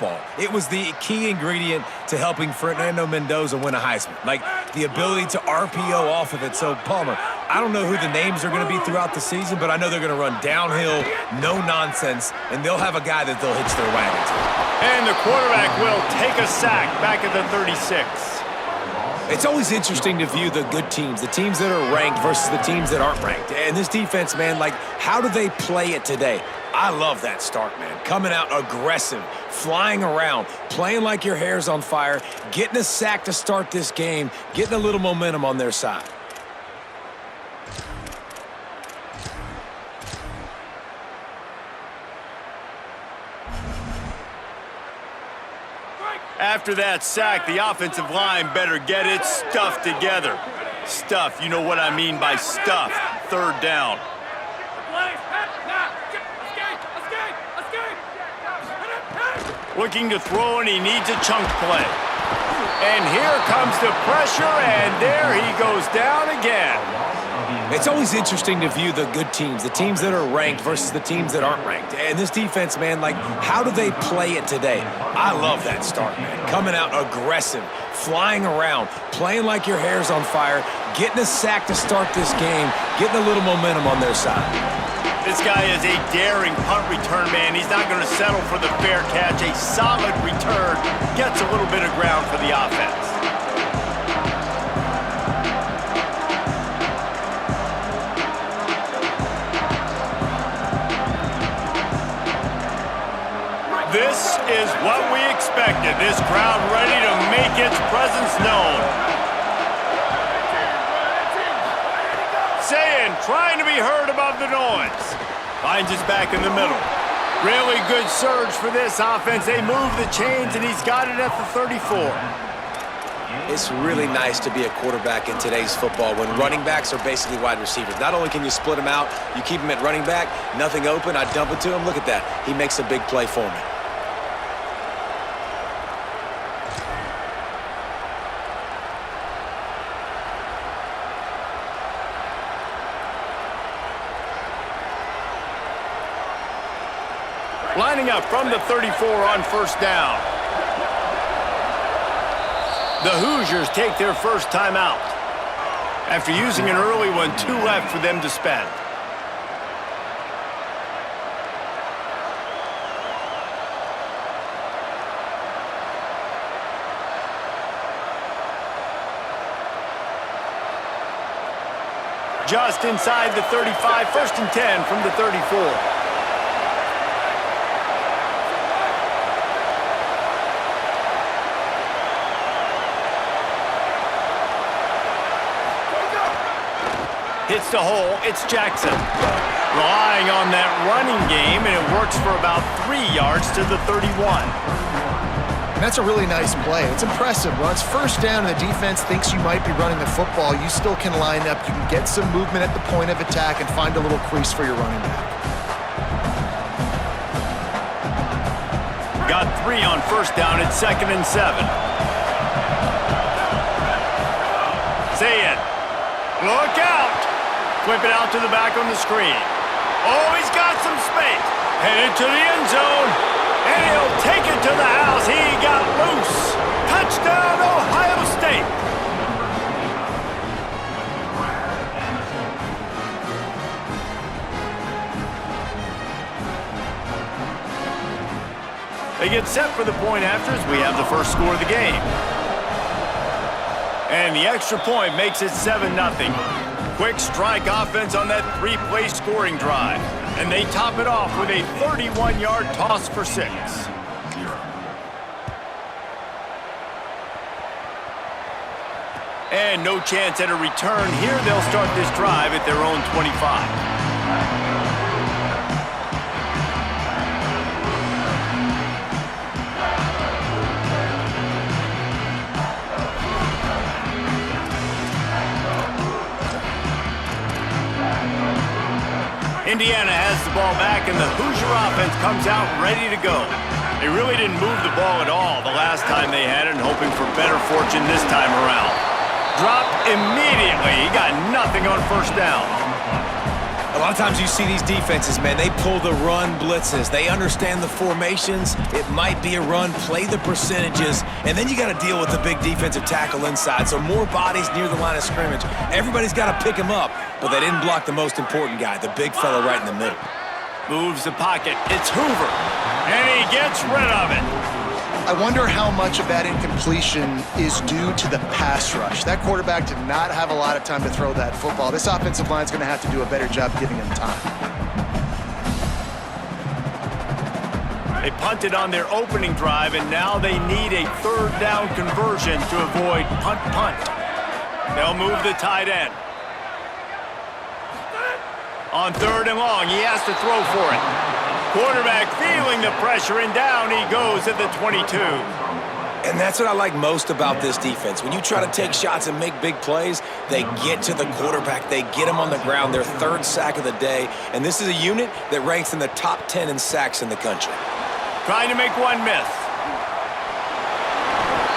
football. It was the key ingredient to helping Fernando Mendoza win a Heisman. Like, the ability to RPO off of it. So, Palmer, I don't know who the names are going to be throughout the season, but I know they're going to run downhill, no nonsense, and they'll have a guy that they'll hitch their wagon to. And the quarterback will take a sack back at the 36. It's always interesting to view the good teams, the teams that are ranked versus the teams that aren't ranked. And this defense, man, like, how do they play it today? I love that start, man. Coming out aggressive, flying around, playing like your hair's on fire, getting a sack to start this game, getting a little momentum on their side. After that sack, the offensive line better get it stuffed together. Stuff, you know what I mean by stuff. Third down. Looking to throw, and he needs a chunk play. And here comes the pressure, and there he goes down again. It's always interesting to view the good teams, the teams that are ranked versus the teams that aren't ranked. And this defense, man, like, how do they play it today? I love that start, man. Coming out aggressive, flying around, playing like your hair's on fire, getting a sack to start this game, getting a little momentum on their side. This guy is a daring punt return man. He's not going to settle for the fair catch. A solid return gets a little bit of ground for the offense. This is what we expected. This crowd ready to make its presence known. Saying, trying to be heard above the noise. Finds us back in the middle. Really good surge for this offense. They move the chains, and he's got it at the 34. It's really nice to be a quarterback in today's football when running backs are basically wide receivers. Not only can you split them out, you keep them at running back, nothing open, I dump it to him. Look at that. He makes a big play for me. Lining up from the 34 on first down. The Hoosiers take their first timeout. After using an early one, 2 left for them to spend. Just inside the 35, 1st and 10 from the 34. Hits the hole, it's Jackson. Relying on that running game, and it works for about 3 yards to the 31. And that's a really nice play. It's impressive. When it's first down and the defense thinks you might be running the football, you still can line up. You can get some movement at the point of attack and find a little crease for your running back. Got 3 on first down at 2nd and 7. Say it. Look out! Flip it out to the back on the screen. Oh, he's got some space. Headed to the end zone. And he'll take it to the house. He got loose. Touchdown, Ohio State. They get set for the point after as we have the first score of the game. And the extra point makes it 7-0. Quick strike offense on that 3-play scoring drive. And they top it off with a 31-yard toss for 6. And no chance at a return here. They'll start this drive at their own 25. Indiana has the ball back, and the Hoosier offense comes out ready to go. They really didn't move the ball at all the last time they had it, and hoping for better fortune this time around. Dropped immediately. He got nothing on first down. A lot of times you see these defenses, man, they pull the run blitzes. They understand the formations. It might be a run, play the percentages, and then you got to deal with the big defensive tackle inside. So more bodies near the line of scrimmage. Everybody's got to pick him up, but they didn't block the most important guy, the big fella right in the middle. Moves the pocket. It's Hoover, and he gets rid of it. I wonder how much of that incompletion is due to the pass rush. That quarterback did not have a lot of time to throw that football. This offensive line is going to have to do a better job giving him time. They punted on their opening drive, and now they need a third down conversion to avoid punt. They'll move the tight end. On 3rd and long, he has to throw for it. Quarterback feeling the pressure, and down he goes at the 22. And that's what I like most about this defense. When you try to take shots and make big plays, they get to the quarterback. They get him on the ground, their 3rd sack of the day. And this is a unit that ranks in the top 10 in sacks in the country. Trying to make one miss.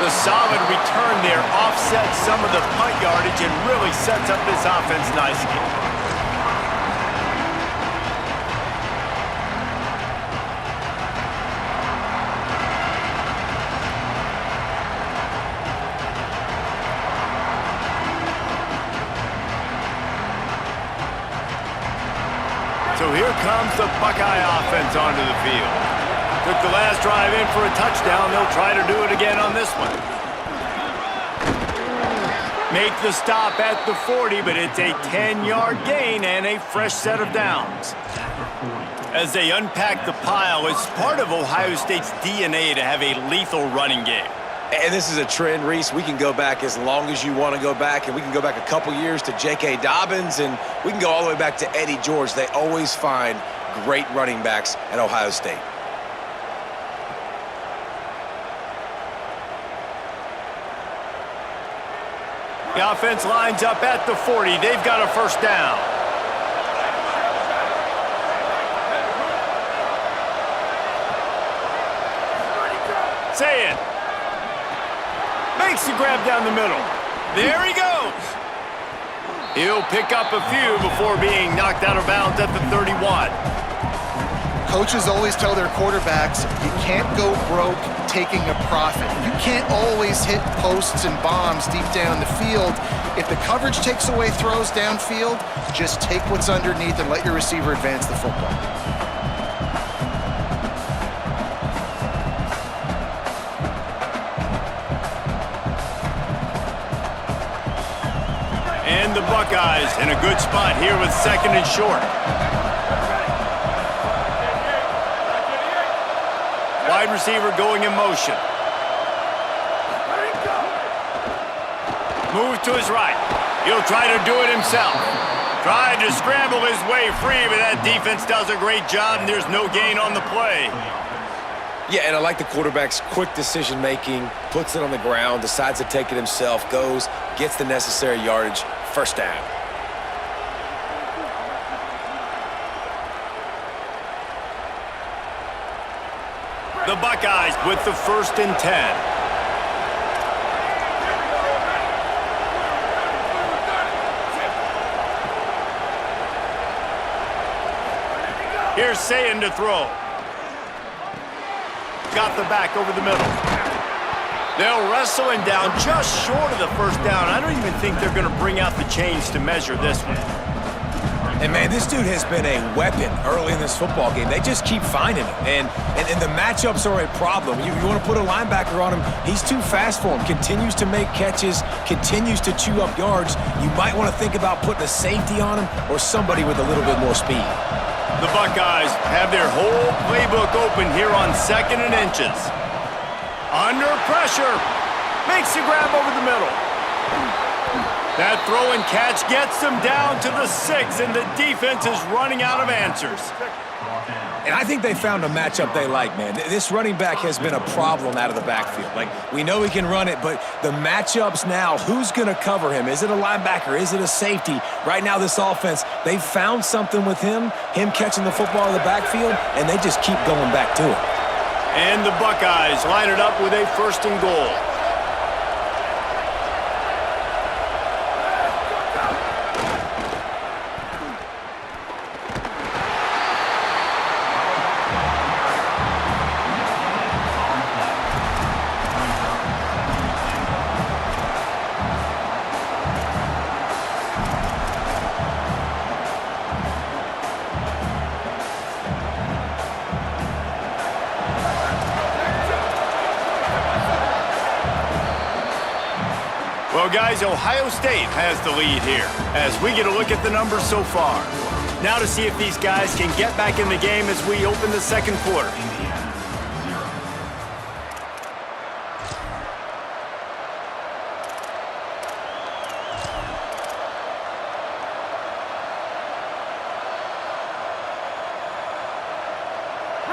The solid return there offsets some of the punt yardage and really sets up this offense nicely. So here comes the Buckeye offense onto the field. Took the last drive in for a touchdown. They'll try to do it again on this one. Make the stop at the 40, but it's a 10-yard gain and a fresh set of downs. As they unpack the pile, it's part of Ohio State's DNA to have a lethal running game. And this is a trend, Reese. We can go back as long as you want to go back, and we can go back a couple years to J.K. Dobbins, and we can go all the way back to Eddie George. They always find great running backs at Ohio State. The offense lines up at the 40. They've got a first down. Say it. Makes the grab down the middle. There he goes. He'll pick up a few before being knocked out of bounds at the 31. Coaches always tell their quarterbacks, you can't go broke taking a profit. You can't always hit posts and bombs deep down the field. If the coverage takes away throws downfield, just take what's underneath and let your receiver advance the football. And the Buckeyes in a good spot here with 2nd and short. Wide receiver going in motion. Move to his right. He'll try to do it himself. Tried to scramble his way free, but that defense does a great job, and there's no gain on the play. Yeah, and I like the quarterback's quick decision-making, puts it on the ground, decides to take it himself, goes, gets the necessary yardage, first down. The Buckeyes with the 1st and 10. Here's Sayin to throw. Got the back over the middle. They'll wrestle him down just short of the first down. I don't even think they're going to bring out the chains to measure this one. And, man, this dude has been a weapon early in this football game. They just keep finding him. And the matchups are a problem. You want to put a linebacker on him, he's too fast for him. Continues to make catches, continues to chew up yards. You might want to think about putting a safety on him or somebody with a little bit more speed. The Buckeyes have their whole playbook open here on 2nd and inches. Under pressure. Makes the grab over the middle. That throw and catch gets them down to the 6, and the defense is running out of answers. And I think they found a matchup they like, man. This running back has been a problem out of the backfield. Like, we know he can run it, but the matchups now, who's going to cover him? Is it a linebacker? Is it a safety? Right now, this offense, they've found something with him catching the football in the backfield, and they just keep going back to it. And the Buckeyes line it up with a 1st and goal. Well, guys, Ohio State has the lead here as we get a look at the numbers so far. Now to see if these guys can get back in the game as we open the second quarter.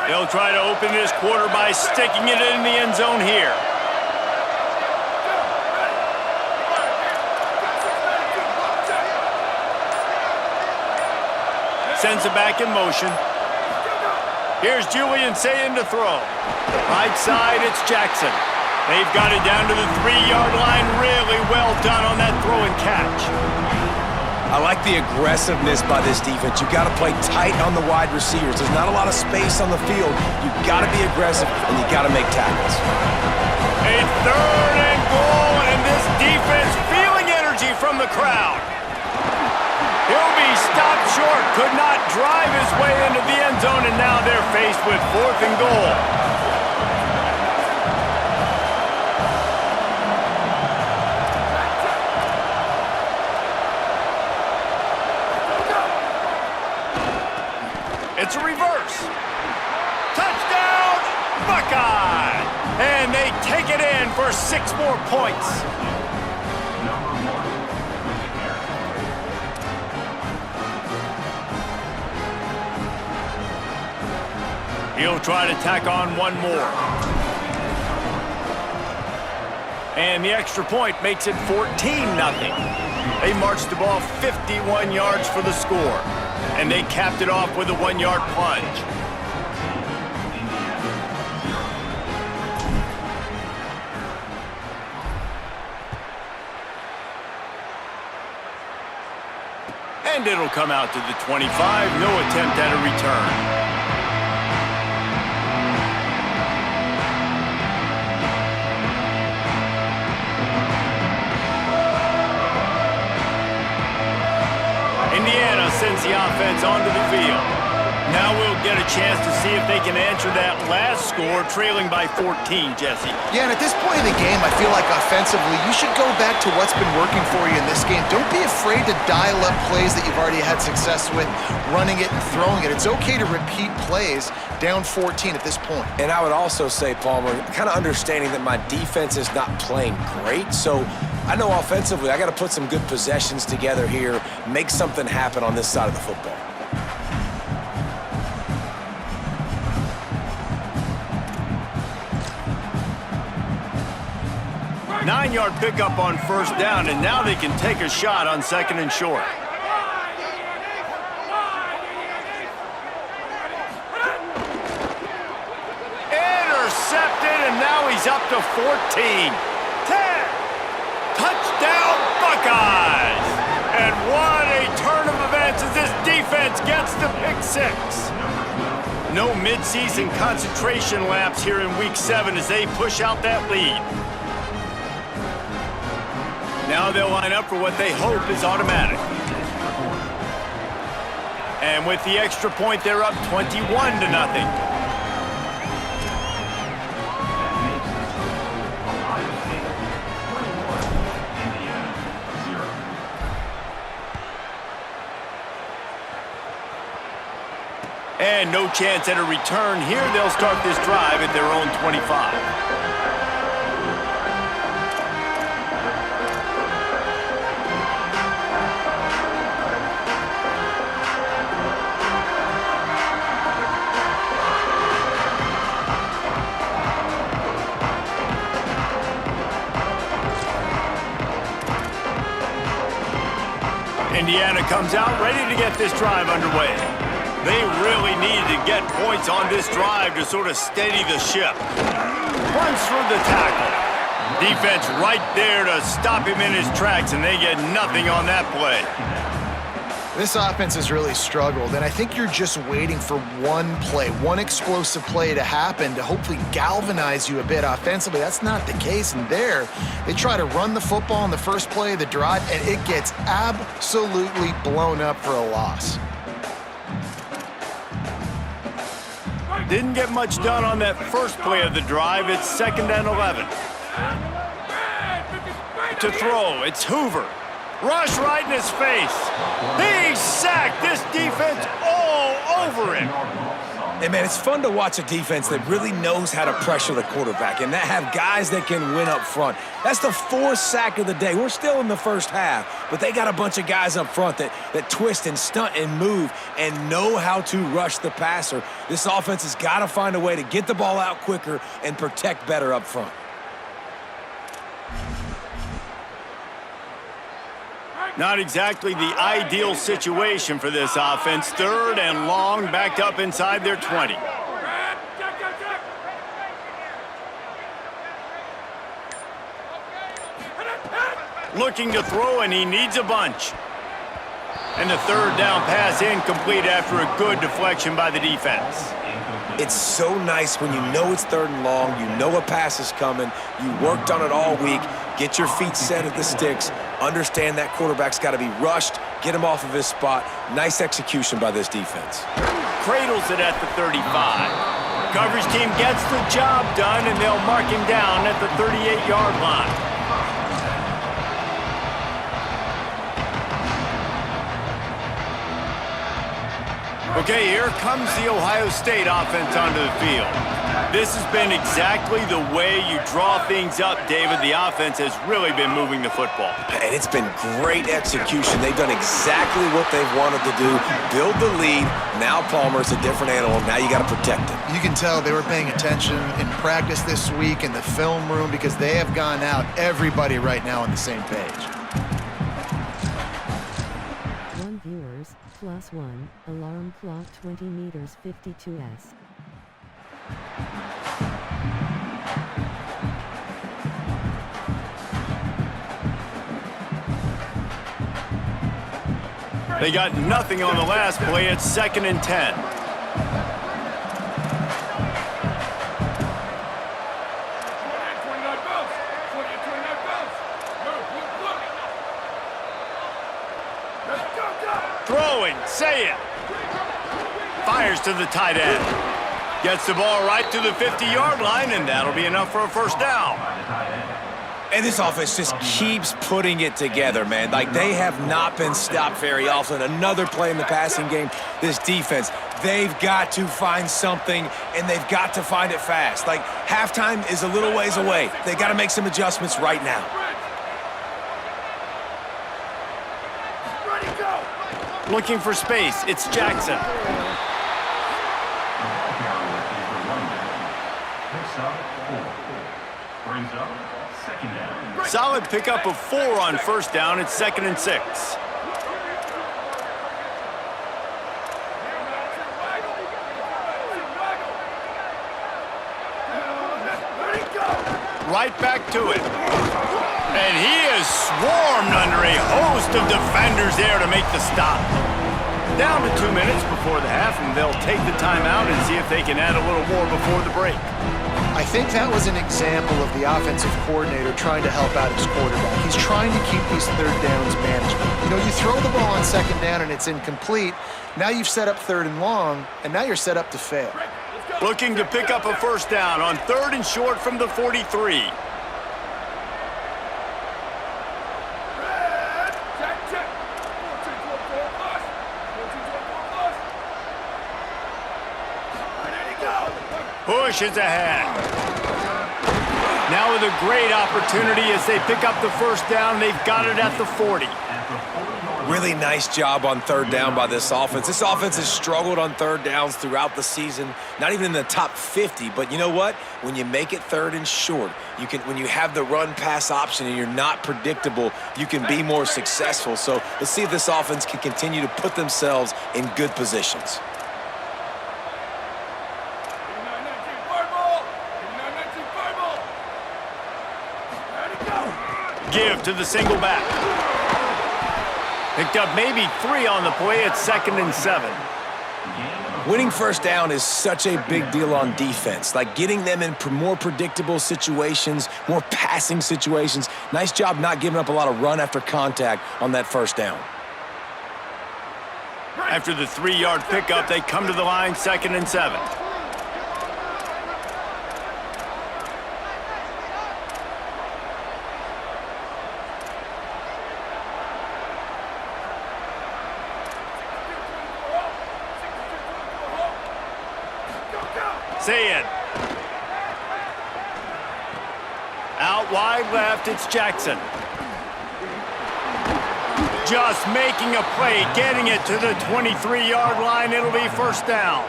They'll try to open this quarter by sticking it in the end zone here. Sends it back in motion. Here's Julian saying to throw. Right side, it's Jackson. They've got it down to the 3-yard line. Really well done on that throw and catch. I like the aggressiveness by this defense. You've got to play tight on the wide receivers. There's not a lot of space on the field. You've got to be aggressive, and you've got to make tackles. A 3rd and goal, and this defense feeling energy from the crowd. He'll be stopped short. Could not drive his way into the end zone, and now they're faced with 4th and goal. It's a reverse. Touchdown, Buckeye! And they take it in for 6 more points. He'll try to tack on one more. And the extra point makes it 14-0. They marched the ball 51 yards for the score. And they capped it off with a 1-yard plunge. And it'll come out to the 25. No attempt at a return. Indiana sends the offense onto the field. Now we'll get a chance to see if they can answer that last score, trailing by 14, Jesse. Yeah, and at this point in the game, I feel like offensively, you should go back to what's been working for you in this game. Don't be afraid to dial up plays that you've already had success with, running it and throwing it. It's okay to repeat plays down 14 at this point. And I would also say, Palmer, kind of understanding that my defense is not playing great, so I know offensively I got to put some good possessions together here, make something happen on this side of the football. 9-yard pickup on 1st down, and now they can take a shot on 2nd and short. Intercepted, and now he's up to 14. 10. Touchdown, Buckeyes! And what a turn of events as this defense gets the pick 6. No midseason concentration laps here in Week 7 as they push out that lead. Now they'll line up for what they hope is automatic. And with the extra point, they're up 21-0. And no chance at a return here. They'll start this drive at their own 25. Indiana comes out ready to get this drive underway. They really need to get points on this drive to sort of steady the ship. Runs through the tackle. Defense right there to stop him in his tracks, and they get nothing on that play. This offense has really struggled, and I think you're just waiting for one play, one explosive play to happen to hopefully galvanize you a bit offensively. That's not the case, and there, they try to run the football on the first play of the drive, and it gets absolutely blown up for a loss. Didn't get much done on that first play of the drive. It's 2nd and 11. to throw. It's Hoover. Rush right in his face. He's sacked. This defense all over him. Hey, man, it's fun to watch a defense that really knows how to pressure the quarterback and that have guys that can win up front. That's the fourth sack of the day. We're still in the first half, but they got a bunch of guys up front that twist and stunt and move and know how to rush the passer. This offense has got to find a way to get the ball out quicker and protect better up front. Not exactly the ideal situation for this offense. 3rd and long, backed up inside their 20. Looking to throw, and he needs a bunch. And the 3rd down pass incomplete after a good deflection by the defense. It's so nice when you know it's 3rd and long, you know a pass is coming, you worked on it all week, get your feet set at the sticks, understand that quarterback's got to be rushed, get him off of his spot. Nice execution by this defense. Cradles it at the 35. Coverage team gets the job done, and they'll mark him down at the 38-yard line. Okay, here comes the Ohio State offense onto the field. This has been exactly the way you draw things up, David. The offense has really been moving the football. And it's been great execution. They've done exactly what they've wanted to do, build the lead. Now Palmer's a different animal. Now you got to protect him. You can tell they were paying attention in practice this week in the film room because they have gone out, everybody right now on the same page. Viewers, +1, alarm clock 20 meters 52s. They got nothing on the last play. It's 2nd and 10. Throwing, say it. Fires to the tight end. Gets the ball right to the 50-yard line, and that'll be enough for a 1st down. And this offense just keeps putting it together, man. Like, they have not been stopped very often. Another play in the passing game. This defense, they've got to find something, and they've got to find it fast. Like, halftime is a little ways away. They got to make some adjustments right now. Looking for space. It's Jackson. Solid pickup of 4 on 1st down. It's 2nd and 6. Right back to it. And he is swarmed under a host of defenders there to make the stop. Down to 2 minutes before the half, and they'll take the timeout and see if they can add a little more before the break. I think that was an example of the offensive coordinator trying to help out his quarterback. He's trying to keep these 3rd downs manageable. You know, you throw the ball on 2nd down and it's incomplete. Now you've set up 3rd and long, and now you're set up to fail. Looking to pick up a 1st down on 3rd and short from the 43. Push is ahead. Now with a great opportunity as they pick up the 1st down. They've got it at the 40. Really nice job on 3rd down by this offense. This offense has struggled on 3rd downs throughout the season, not even in the top 50. But you know what? When you make it 3rd and short, you can. When you have the run-pass option and you're not predictable, you can be more successful. So let's see if this offense can continue to put themselves in good positions. Give to the single back. Picked up maybe 3 on the play. It's 2nd and 7. Winning 1st down is such a big deal on defense. Like getting them in more predictable situations, more passing situations. Nice job not giving up a lot of run after contact on that 1st down. After the 3-yard pickup, they come to the line, 2nd and 7. Say it. Out wide left, it's Jackson. Just making a play, getting it to the 23-yard line. It'll be first down.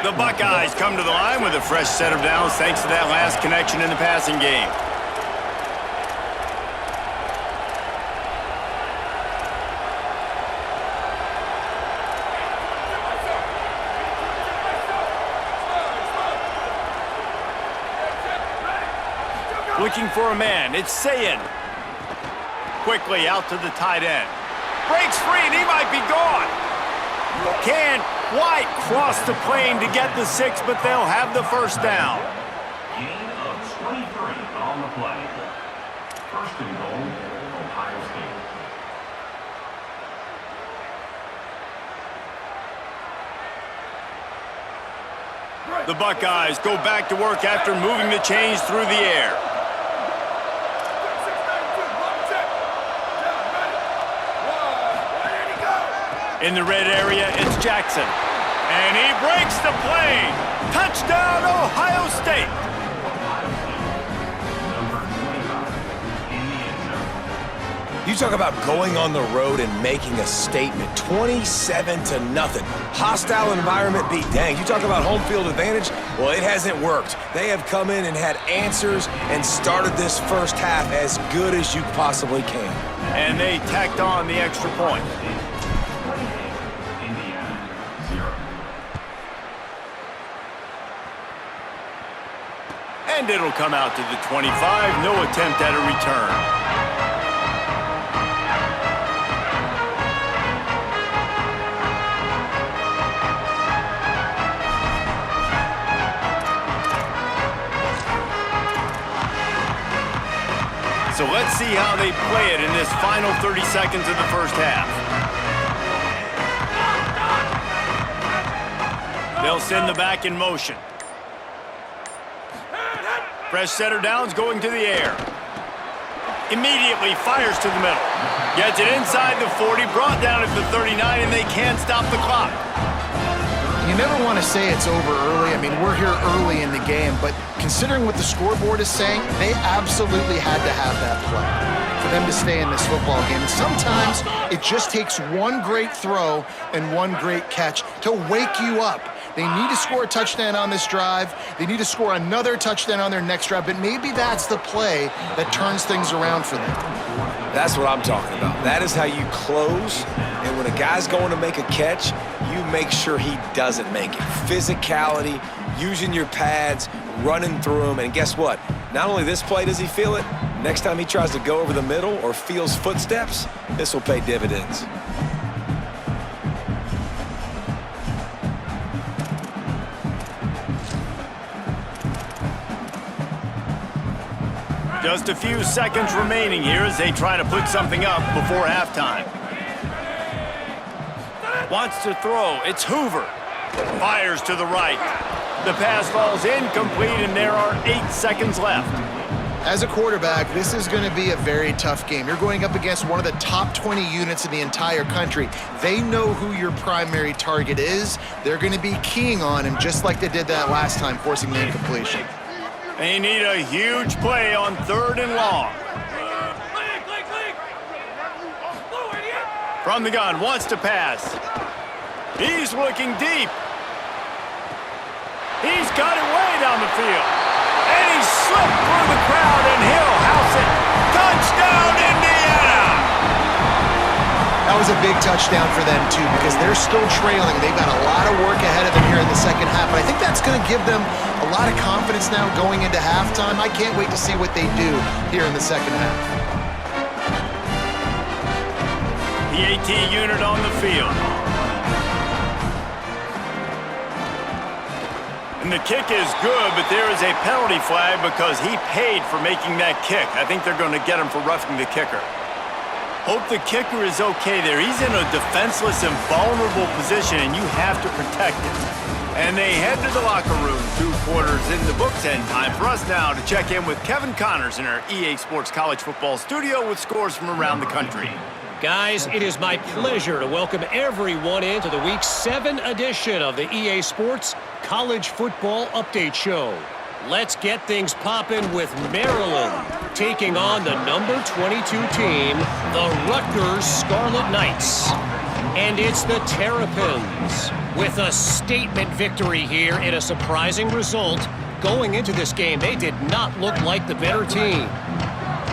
The Buckeyes come to the line with a fresh set of downs thanks to that last connection in the passing game. Looking for a man, it's Sayin. Quickly out to the tight end. Breaks free and he might be gone. Can't quite cross the plane to get the 6, but they'll have the first down. Gain of 23 on the play. First and goal, Ohio State. The Buckeyes go back to work after moving the chains through the air. In the red area, it's Jackson. And he breaks the play. Touchdown, Ohio State. You talk about going on the road and making a statement. 27-0. Hostile environment beat. Dang, you talk about home field advantage? Well, it hasn't worked. They have come in and had answers and started this first half as good as you possibly can. And they tacked on the extra point. And it'll come out to the 25. No attempt at a return. So let's see how they play it in this final 30 seconds of the first half. They'll send the back in motion. Fresh setter downs going to the air. Immediately fires to the middle. Gets it inside the 40, brought down at the 39, and they can't stop the clock. You never want to say it's over early. I mean, we're here early in the game, but considering what the scoreboard is saying, they absolutely had to have that play for them to stay in this football game. And sometimes it just takes one great throw and one great catch to wake you up. They need to score a touchdown on this drive. They need to score another touchdown on their next drive, but maybe that's the play that turns things around for them. That's what I'm talking about. That is how you close, and when a guy's going to make a catch, you make sure he doesn't make it. Physicality, using your pads, running through them, and guess what? Not only this play does he feel it, next time he tries to go over the middle or feels footsteps, this will pay dividends. Just a few seconds remaining here as they try to put something up before halftime. Wants to throw. It's Hoover. Fires to the right. The pass falls incomplete, and there are 8 seconds left. As a quarterback, this is going to be a very tough game. You're going up against one of the top 20 units in the entire country. They know who your primary target is. They're going to be keying on him just like they did that last time, forcing the incompletion. They need a huge play on 3rd and long. From the gun, wants to pass. He's looking deep. He's got it way down the field. And he slipped through the crowd, and he'll house it. Touchdown, Indiana! That was a big touchdown for them, too, because they're still trailing. They've got a lot of work ahead of them here in the second half, but I think that's going to give them a lot of confidence now going into halftime. I can't wait to see what they do here in the second half. The AT unit on the field. And the kick is good, but there is a penalty flag because he paid for making that kick. I think they're going to get him for roughing the kicker. Hope the kicker is okay there. He's in a defenseless and vulnerable position, and you have to protect him. And they head to the locker room. 2 quarters in the books, and time for us now to check in with Kevin Connors in our EA Sports College Football studio with scores from around the country. Guys, it is my pleasure to welcome everyone into the Week 7 edition of the EA Sports College Football Update Show. Let's get things popping with Maryland taking on the number 22 team, the Rutgers Scarlet Knights. And it's the Terrapins with a statement victory here in a surprising result. Going into this game, they did not look like the better team.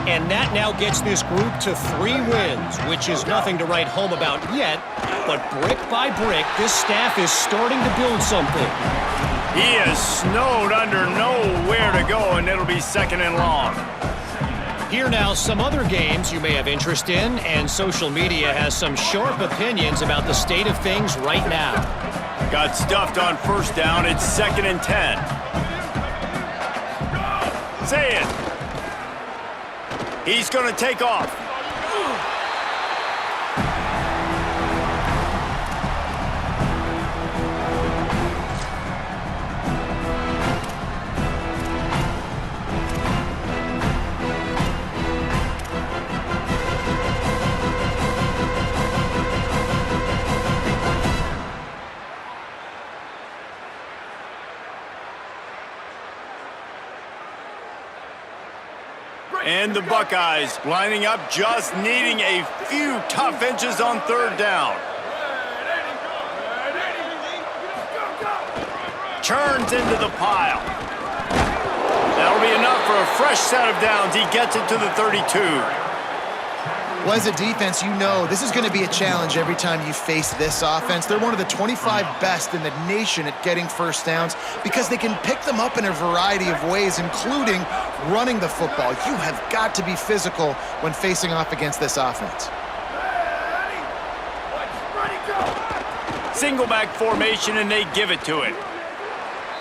And that now gets this group to 3 wins, which is nothing to write home about yet. But brick by brick, this staff is starting to build something. He is snowed under, nowhere to go, and it'll be second and long. Here now, some other games you may have interest in, and social media has some sharp opinions about the state of things right now. Got stuffed on first down. It's second and 10. Say it. He's going to take off. And the Buckeyes lining up, just needing a few tough inches on third down. Turns into the pile. That'll be enough for a fresh set of downs. He gets it to the 32. Well, as a defense, you know this is going to be a challenge every time you face this offense. They're one of the 25 best in the nation at getting first downs because they can pick them up in a variety of ways, including running the football. You have got to be physical when facing off against this offense. Single back formation, and they give it to it.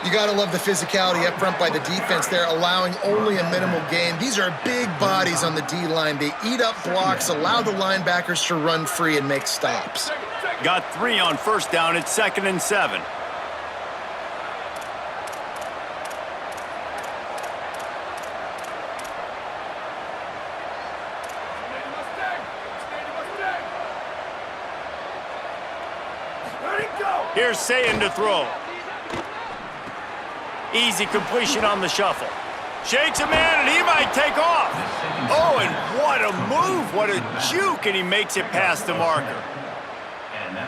You got to love the physicality up front by the defense there, allowing only a minimal gain. These are big bodies on the D-line. They eat up blocks, allow the linebackers to run free and make stops. Got 3 on first down. It's second and 7. Here's Sayin to throw. Easy completion on the shuffle. Shakes a man, and he might take off. Oh, and what a move. What a juke, and he makes it past the marker.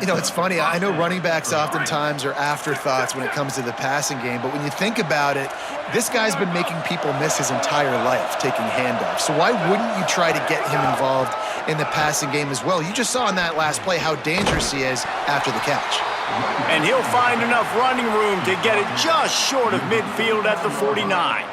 You know, it's funny. I know running backs oftentimes are afterthoughts when it comes to the passing game, but when you think about it, this guy's been making people miss his entire life taking handoffs. So why wouldn't you try to get him involved in the passing game as well? You just saw in that last play how dangerous he is after the catch. And he'll find enough running room to get it just short of midfield at the 49.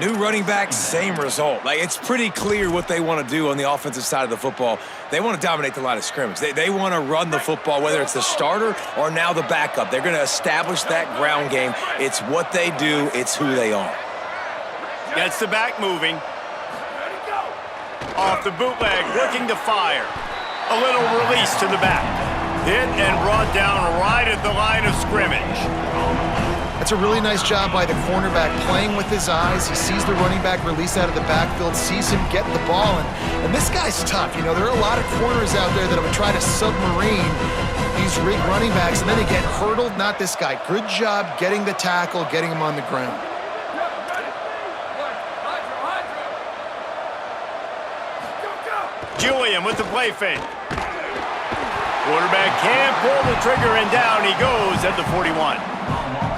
New running back, same result. Like, it's pretty clear what they want to do on the offensive side of the football. They want to dominate the line of scrimmage. They want to run the football, whether it's the starter or now the backup. They're going to establish that ground game. It's what they do. It's who they are. Gets the back moving. Off the bootleg, looking to fire. A little release to the back. Hit and brought down right at the line of scrimmage. That's a really nice job by the cornerback playing with his eyes. He sees the running back release out of the backfield, sees him get the ball, and this guy's tough. You know, there are a lot of corners out there that would try to submarine these running backs, and then they get hurdled. Not this guy. Good job getting the tackle, getting him on the ground. Julian with the play fake. Quarterback can't pull the trigger, and down he goes at the 41.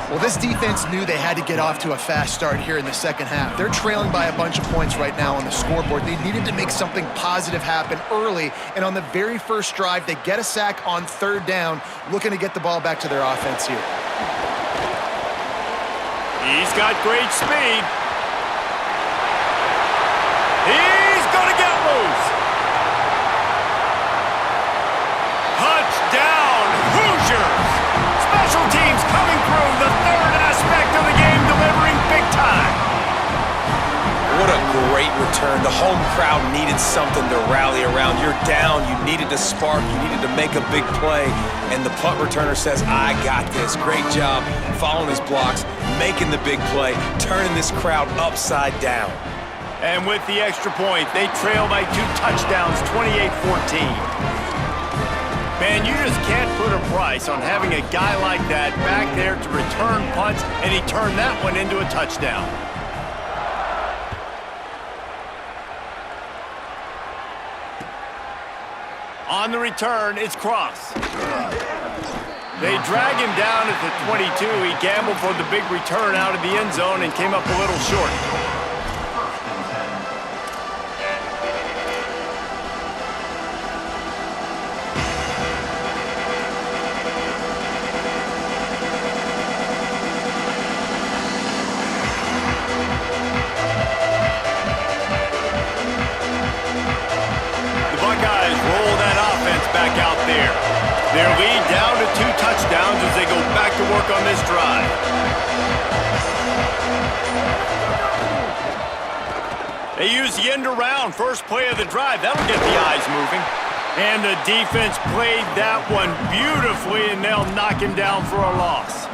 Well, this defense knew they had to get off to a fast start here in the second half. They're trailing by a bunch of points right now on the scoreboard. They needed to make something positive happen early, and on the very first drive, they get a sack on third down, looking to get the ball back to their offense here. He's got great speed. He's going to get loose. Touchdown, Hoosiers! Special teams coming through, the third aspect of the game, delivering big time. What a great return. The home crowd needed something to rally around. You're down. You needed to spark. You needed to make a big play. And the punt returner says, I got this. Great job following his blocks, making the big play, turning this crowd upside down. And with the extra point, they trail by 2 touchdowns, 28-14. And you just can't put a price on having a guy like that back there to return punts, and he turned that one into a touchdown. On the return, it's Cross. They drag him down at the 22. He gambled for the big return out of the end zone and came up a little short. The Buckeyes roll that offense back out there. Their lead down to 2 touchdowns as they go back to work on this drive. They use the end around, first play of the drive. That'll get the eyes moving. And the defense played that one beautifully, and they'll knock him down for a loss.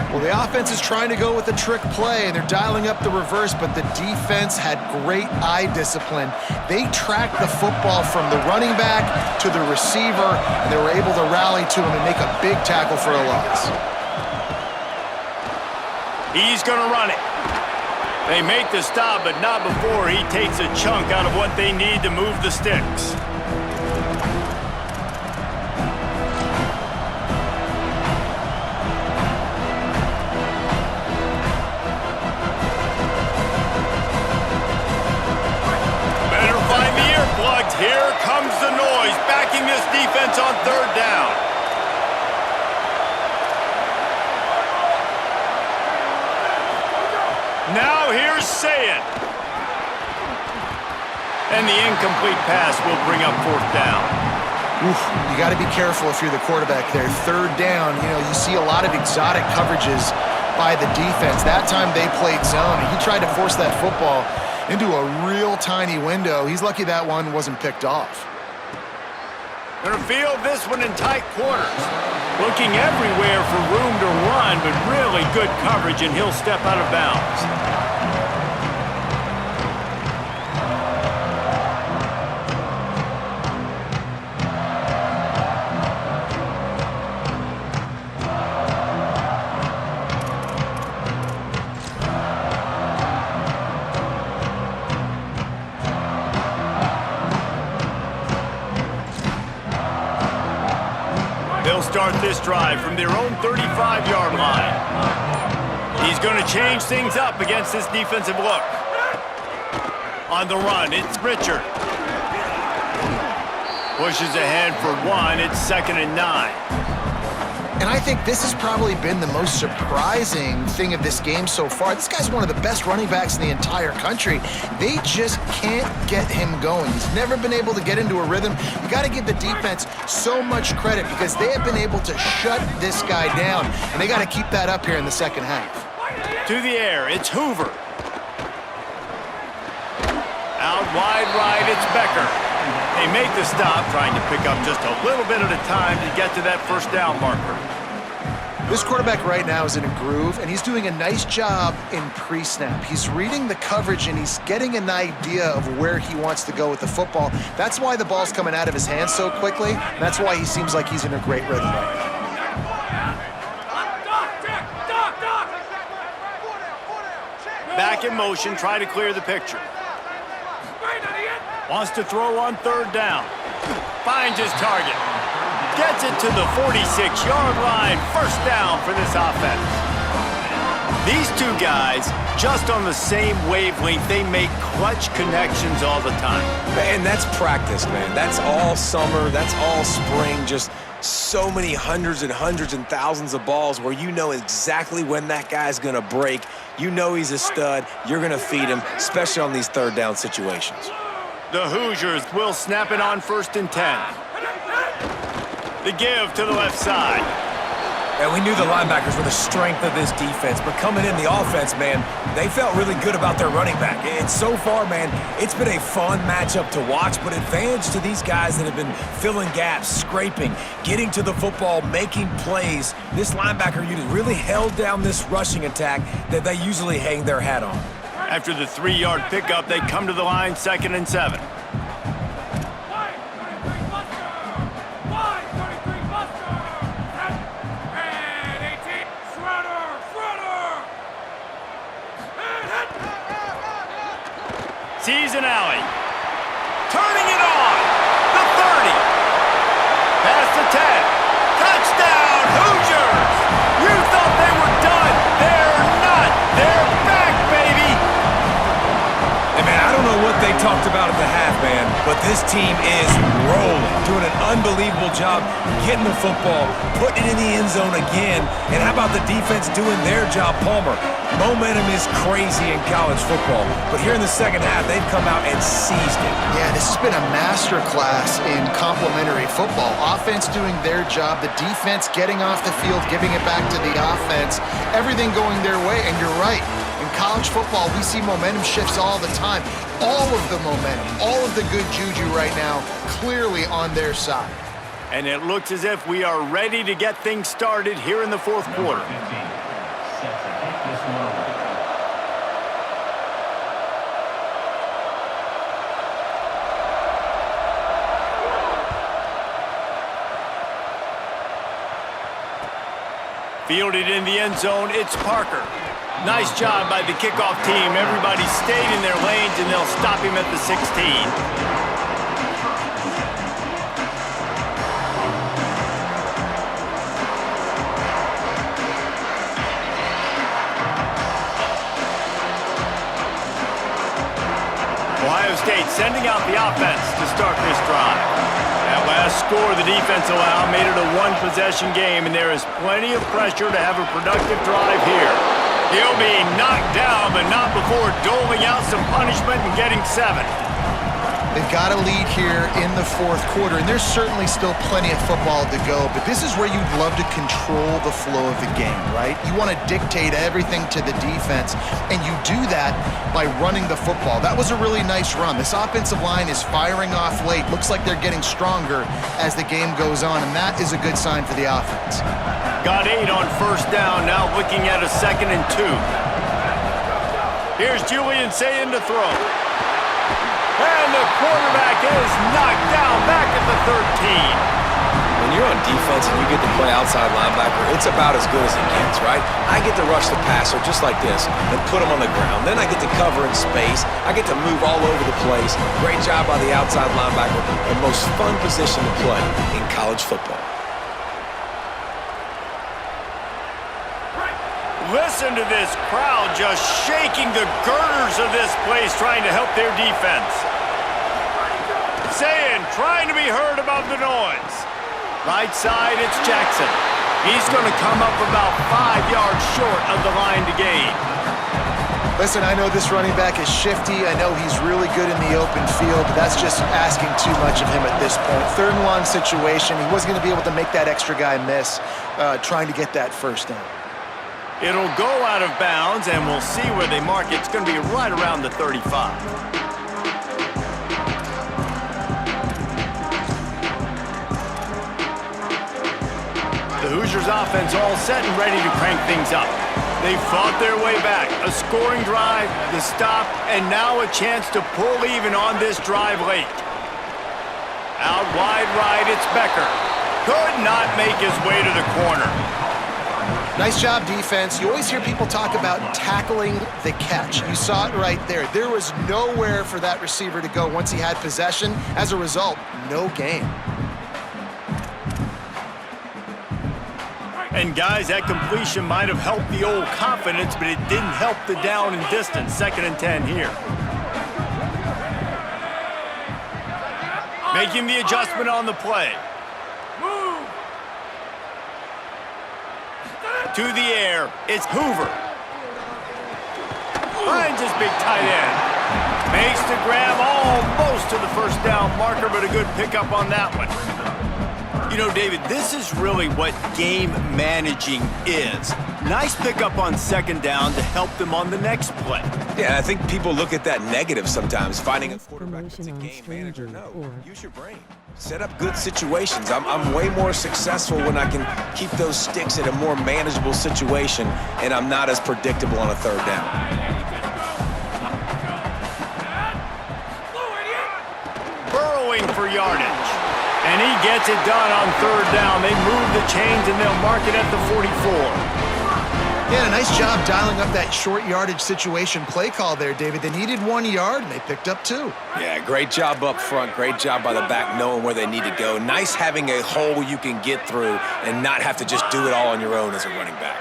Well, the offense is trying to go with a trick play, and they're dialing up the reverse, but the defense had great eye discipline. They tracked the football from the running back to the receiver, and they were able to rally to him and make a big tackle for a loss. He's going to run it. They make the stop, but not before he takes a chunk out of what they need to move the sticks. Here comes the noise, backing this defense on third down. Now here's Saying. And the incomplete pass will bring up fourth down. Oof, you got to be careful if you're the quarterback there. Third down, you see a lot of exotic coverages by the defense. That time they played zone, and he tried to force that football into a real tiny window. He's lucky that one wasn't picked off. Gonna field this one in tight quarters. Looking everywhere for room to run, but really good coverage, and he'll step out of bounds. Start this drive from their own 35-yard line. He's going to change things up against this defensive look. On the run, it's Richard. Pushes ahead for 1. It's 2nd and 9. And I think this has probably been the most surprising thing of this game so far. This guy's one of the best running backs in the entire country. They just can't get him going. He's never been able to get into a rhythm. You got to give the defense so much credit because they have been able to shut this guy down, and they got to keep that up here in the second half. To the air, it's Hoover. Out wide right, it's Becker. They make the stop, trying to pick up just a little bit at a time to get to that first down marker. This quarterback right now is in a groove, and he's doing a nice job in pre-snap. He's reading the coverage, and he's getting an idea of where he wants to go with the football. That's why the ball's coming out of his hands so quickly, and that's why he seems like he's in a great rhythm right now. Back in motion, try to clear the picture. Wants to throw on third down. Finds his target. Gets it to the 46-yard line. First down for this offense. These two guys, just on the same wavelength, they make clutch connections all the time. And that's practice, man. That's all summer. That's all spring. Just so many hundreds and hundreds and thousands of balls where you know exactly when that guy's going to break. You know he's a stud. You're going to feed him, especially on these third down situations. The Hoosiers will snap it on 1st and 10. The give to the left side. And we knew the linebackers were the strength of this defense, but coming in the offense, man, they felt really good about their running back. And so far, man, it's been a fun matchup to watch, but advantage to these guys that have been filling gaps, scraping, getting to the football, making plays. This linebacker unit really held down this rushing attack that they usually hang their hat on. After the 3-yard pickup, they come to the line 2nd and 7. Sees an alley. Turning it on. The 30. Past the 10. Touchdown, Hoosiers! You thought they were done. They're not. They're back, baby. And man, I don't know what they talked about at the half, man, but this team is rolling, doing an unbelievable job getting the football, putting it in the end zone again. And how about the defense doing their job, Palmer? Momentum is crazy in college football, but here in the second half, they've come out and seized it. Yeah, this has been a masterclass in complementary football. Offense doing their job, the defense getting off the field, giving it back to the offense, everything going their way, and you're right. In college football, we see momentum shifts all the time. All of the momentum, all of the good juju right now, clearly on their side. And it looks as if we are ready to get things started here in the fourth quarter. Set to kick this one away. Fielded in the end zone, it's Parker. Nice job by the kickoff team. Everybody stayed in their lanes, and they'll stop him at the 16. Ohio State sending out the offense to start this drive. That last score the defense allowed made it a one-possession game, and there is plenty of pressure to have a productive drive here. He'll be knocked down, but not before doling out some punishment and getting 7. They've got a lead here in the fourth quarter, and there's certainly still plenty of football to go, but this is where you'd love to control the flow of the game, right? You want to dictate everything to the defense, and you do that by running the football. That was a really nice run. This offensive line is firing off late. Looks like they're getting stronger as the game goes on, and that is a good sign for the offense. Got 8 on first down, now looking at a 2nd and 2. Here's Julian Sayin to throw. And the quarterback is knocked down back at the 13. When you're on defense and you get to play outside linebacker, it's about as good as it gets, right? I get to rush the passer just like this and put him on the ground. Then I get to cover in space. I get to move all over the place. Great job by the outside linebacker. The most fun position to play in college football. Listen to this crowd just shaking the girders of this place trying to help their defense. Sayin trying to be heard above the noise. Right side, it's Jackson. He's going to come up about 5 yards short of the line to gain. Listen, I know this running back is shifty. I know he's really good in the open field, but that's just asking too much of him at this point. 3rd and long situation. He wasn't going to be able to make that extra guy miss trying to get that first down. It'll go out of bounds, and we'll see where they mark it. It's going to be right around the 35. The Hoosiers offense all set and ready to crank things up. They fought their way back. A scoring drive, the stop, and now a chance to pull even on this drive late. Out wide right, it's Becker. Could not make his way to the corner. Nice job, defense. You always hear people talk about tackling the catch. You saw it right there. There was nowhere for that receiver to go once he had possession. As a result, no gain. And guys, that completion might have helped the old confidence, but it didn't help the down and distance. 2nd and 10 here. Making the adjustment on the play. To the air, it's Hoover. Finds his big tight end. Makes the grab almost to the first down marker, but a good pickup on that one. You know, David, this is really what game managing is. Nice pickup on 2nd down to help them on the next play. Yeah, I think people look at that negative sometimes, finding a Best quarterback that's a promotion on game manager. Stranger No, or- use your brain. Set up good situations. I'm way more successful when I can keep those sticks in a more manageable situation, and I'm not as predictable on a 3rd down. Burrowing for yardage. And he gets it done on 3rd down. They move the chains, and they'll mark it at the 44. Yeah, a nice job dialing up that short yardage situation play call there, David. They needed 1 yard, and they picked up 2. Yeah, great job up front. Great job by the back knowing where they need to go. Nice having a hole you can get through and not have to just do it all on your own as a running back.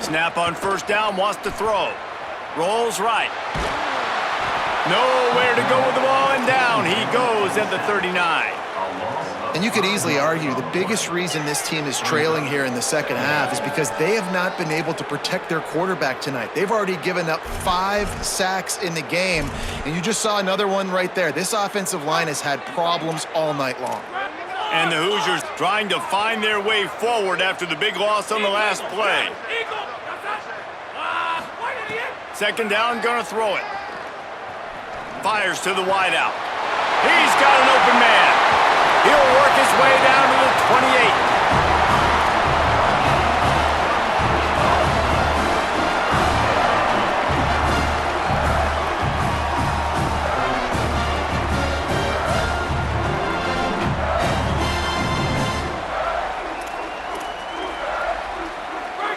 Snap on first down, wants to throw. Rolls right. Nowhere to go with the ball, and down he goes at the 39. And you could easily argue the biggest reason this team is trailing here in the second half is because they have not been able to protect their quarterback tonight. They've already given up 5 sacks in the game, and you just saw another one right there. This offensive line has had problems all night long. And the Hoosiers trying to find their way forward after the big loss on the last play. Second down, gonna throw it. Fires to the wideout. He's got an open man. He'll work his way down to the 28.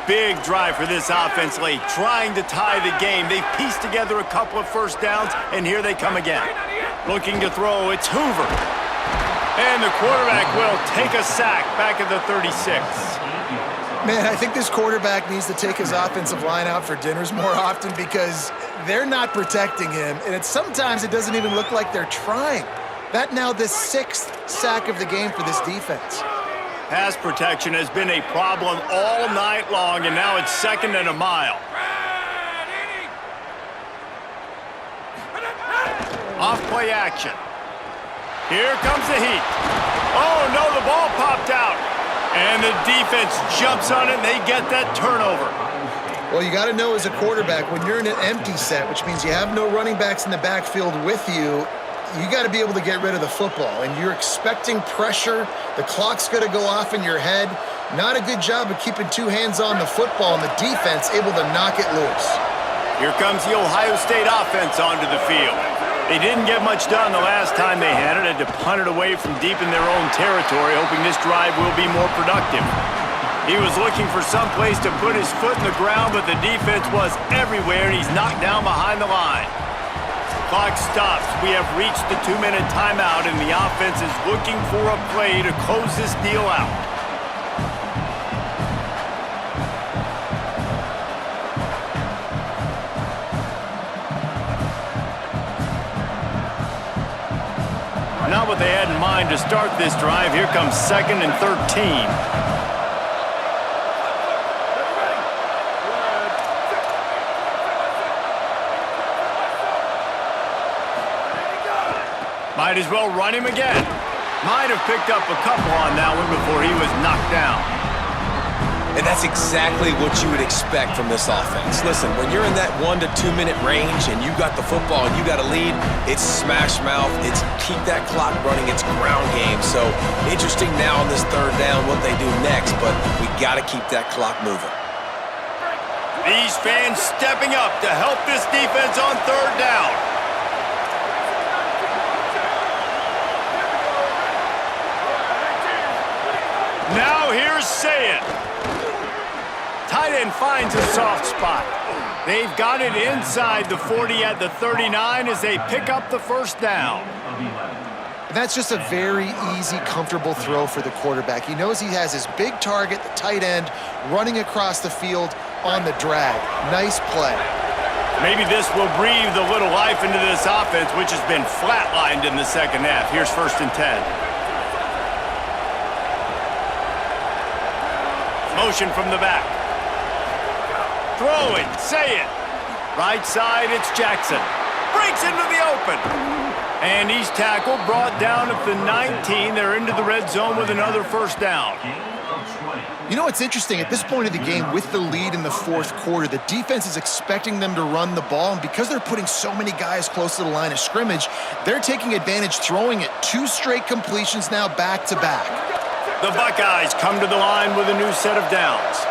Big drive for this offense late, trying to tie the game. They've pieced together a couple of first downs, and here they come again. Looking to throw, it's Hoover. And the quarterback will take a sack back at the 36. Man, I think this quarterback needs to take his offensive line out for dinners more often because they're not protecting him, and sometimes it doesn't even look like they're trying. That now the 6th sack of the game for this defense. Pass protection has been a problem all night long, and now it's 2nd and a mile. Off play action. Here comes the heat. Oh, no, the ball popped out. And the defense jumps on it, and they get that turnover. Well, you got to know as a quarterback, when you're in an empty set, which means you have no running backs in the backfield with you, you got to be able to get rid of the football, and you're expecting pressure. The clock's going to go off in your head. Not a good job of keeping 2 hands on the football, and the defense able to knock it loose. Here comes the Ohio State offense onto the field. They didn't get much done the last time they had it. Had to punt it away from deep in their own territory, hoping this drive will be more productive. He was looking for some place to put his foot in the ground, but the defense was everywhere, and he's knocked down behind the line. Clock stops. We have reached the 2-minute timeout, and the offense is looking for a play to close this deal out. Not what they had in mind to start this drive. Here comes 2nd and 13. Might as well run him again. Might have picked up a couple on that one before he was knocked down. And that's exactly what you would expect from this offense. Listen, when you're in that 1 to 2 minute range and you got the football and you got a lead, it's smash mouth, it's keep that clock running, it's ground game. So interesting now on this 3rd down what they do next, but we got to keep that clock moving. These fans stepping up to help this defense on 3rd down. Now here's Sayet. Tight end finds a soft spot. They've got it inside the 40 at the 39 as they pick up the first down. And that's just a very easy, comfortable throw for the quarterback. He knows he has his big target, the tight end, running across the field on the drag. Nice play. Maybe this will breathe a little life into this offense, which has been flatlined in the second half. Here's 1st and 10. Motion from the back. Throwing, say it. Right side, it's Jackson. Breaks into the open. And he's tackled, brought down at the 19. They're into the red zone with another first down. You know what's interesting? At this point of the game, with the lead in the 4th quarter, the defense is expecting them to run the ball, and because they're putting so many guys close to the line of scrimmage, they're taking advantage, throwing it 2 straight completions now back-to-back. The Buckeyes come to the line with a new set of downs.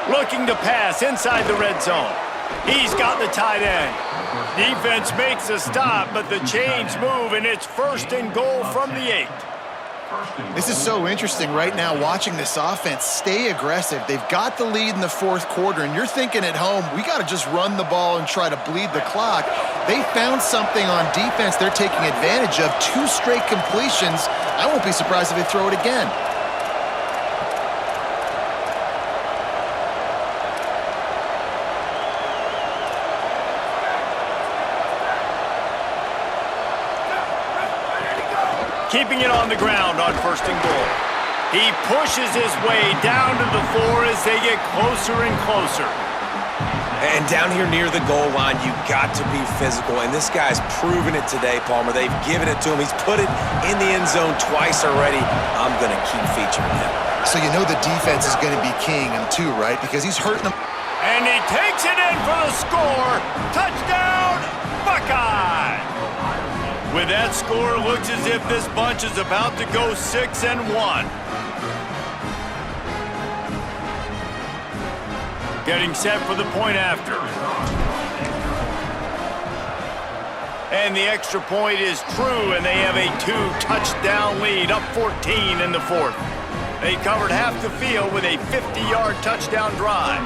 Looking to pass inside the red zone. He's got the tight end. Defense makes a stop, but the chains move, and it's 1st and goal from the 8. This is so interesting right now watching this offense stay aggressive. They've got the lead in the 4th quarter, and you're thinking at home, we got to just run the ball and try to bleed the clock. They found something on defense they're taking advantage of. 2 straight completions. I won't be surprised if they throw it again. Keeping it on the ground on 1st and goal. He pushes his way down to the 4 as they get closer and closer. And down here near the goal line, you got to be physical. And this guy's proven it today, Palmer. They've given it to him. He's put it in the end zone twice already. I'm going to keep featuring him. So you know the defense is going to be keying him too, right? Because he's hurting them. And he takes it in for the score. Touchdown, Buckeye! With that score, it looks as if this bunch is about to go 6-1. Getting set for the point after. And the extra point is true, and they have a 2-touchdown lead, up 14 in the 4th. They covered half the field with a 50-yard touchdown drive.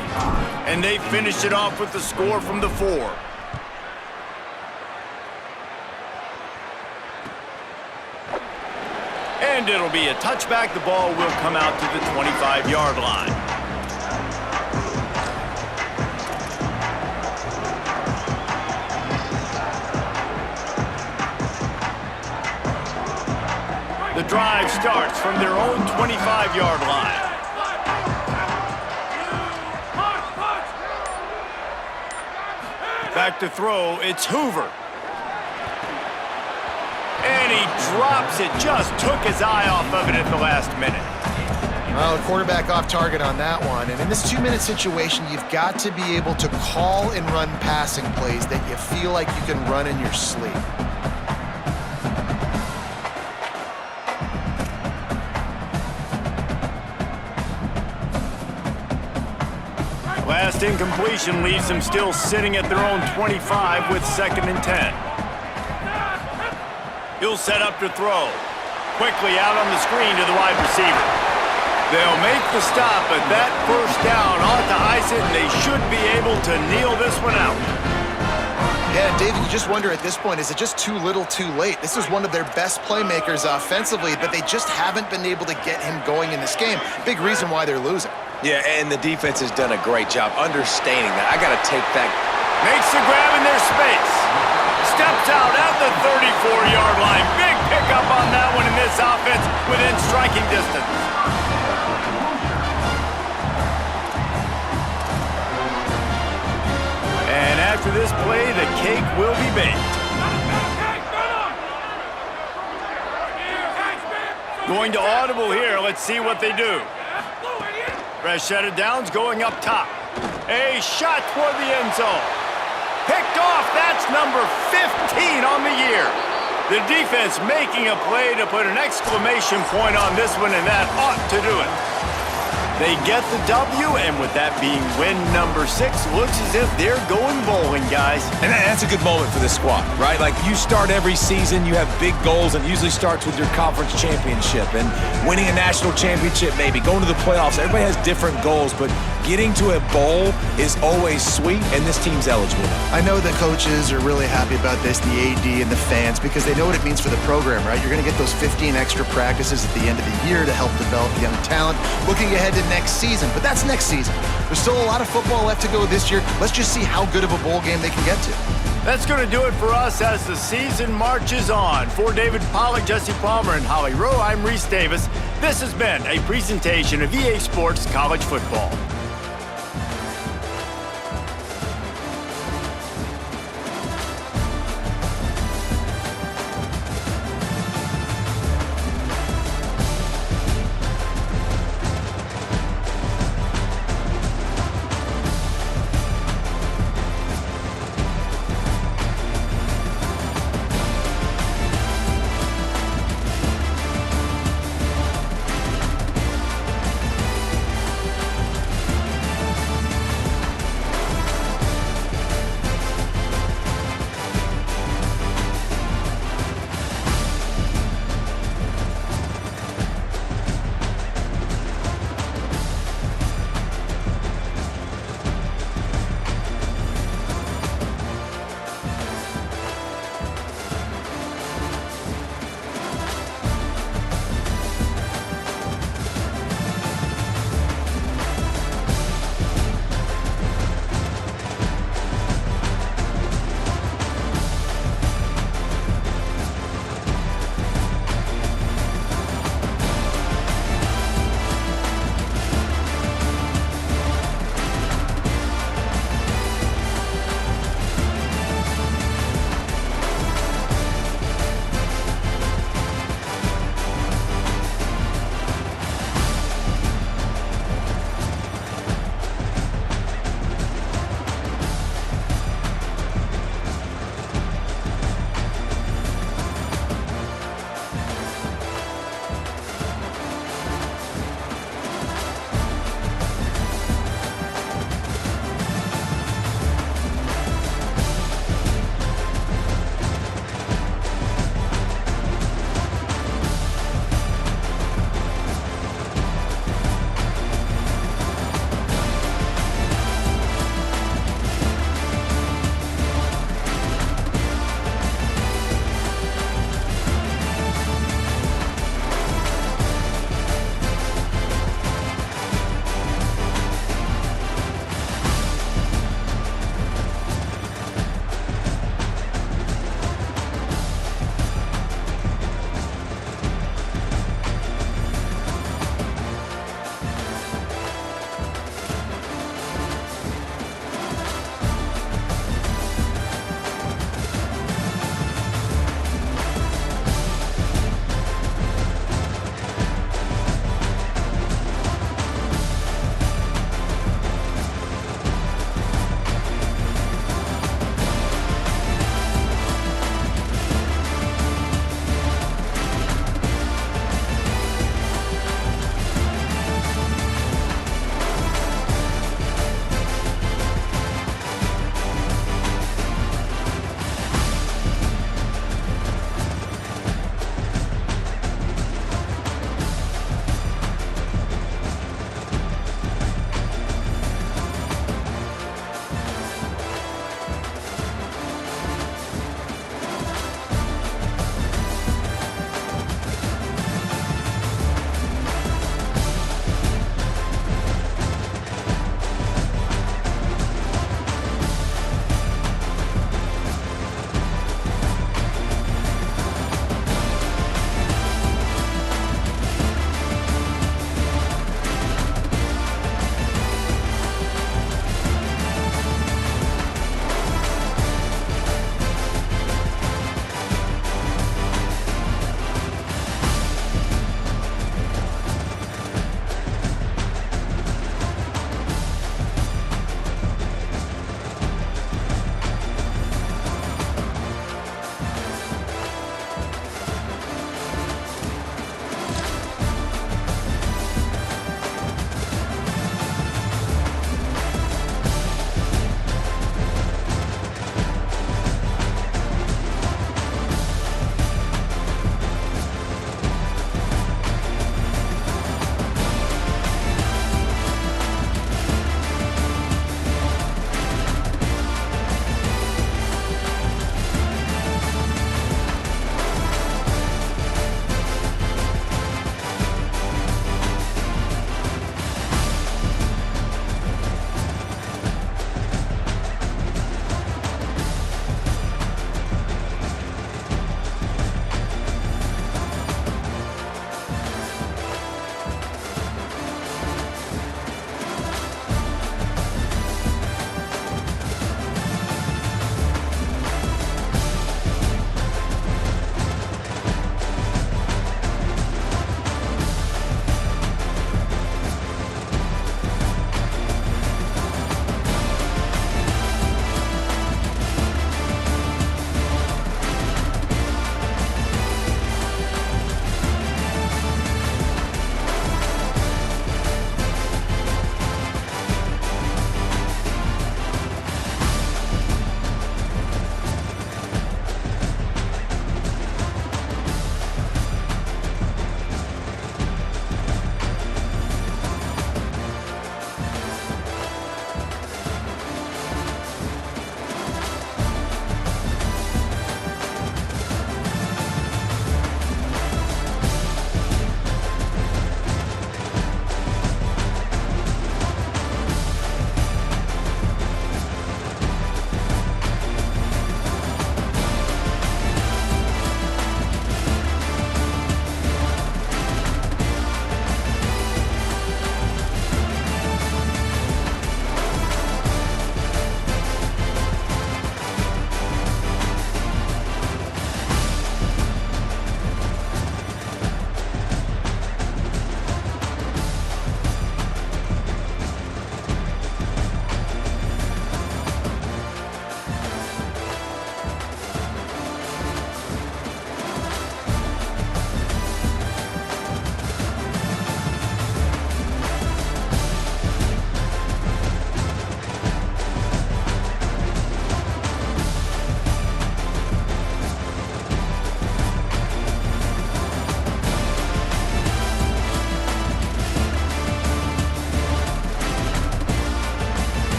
And they finished it off with the score from the 4. And it'll be a touchback. The ball will come out to the 25-yard line. The drive starts from their own 25-yard line. Back to throw, it's Hoover. And he drops it, just took his eye off of it at the last minute. Well, the quarterback off target on that one. And in this 2-minute situation, you've got to be able to call and run passing plays that you feel like you can run in your sleep. Last incompletion leaves them still sitting at their own 25 with 2nd and 10. He'll set up to throw. Quickly out on the screen to the wide receiver. They'll make the stop, but that 1st down ought to ice it, and they should be able to kneel this one out. Yeah, David, you just wonder at this point, is it just too little too late? This is one of their best playmakers offensively, but they just haven't been able to get him going in this game. Big reason why they're losing. Yeah, and the defense has done a great job understanding that. I got to take that. Makes the grab in their space. Steps out at the 34-yard line. Big pickup on that one in this offense within striking distance. And after this play, the cake will be baked. Going to audible here. Let's see what they do. Fresh set of downs going up top. A shot toward the end zone. Picked off. That's number 15 on the year. The defense making a play to put an exclamation point on this one, and that ought to do it. They get the W, and with that being win number 6, looks as if they're going bowling, guys. And that's a good moment for this squad, right? Like, you start every season, you have big goals, and it usually starts with your conference championship and winning a national championship, maybe going to the playoffs. Everybody has different goals, but getting to a bowl is always sweet, and this team's eligible. I know the coaches are really happy about this, the AD and the fans, because they know what it means for the program, right? You're going to get those 15 extra practices at the end of the year to help develop young talent. Looking ahead to next season, but that's next season. There's still a lot of football left to go this year. Let's just see how good of a bowl game they can get to. That's going to do it for us as the season marches on. For David Pollack, Jesse Palmer, and Holly Rowe, I'm Reese Davis. This has been a presentation of EA Sports College Football.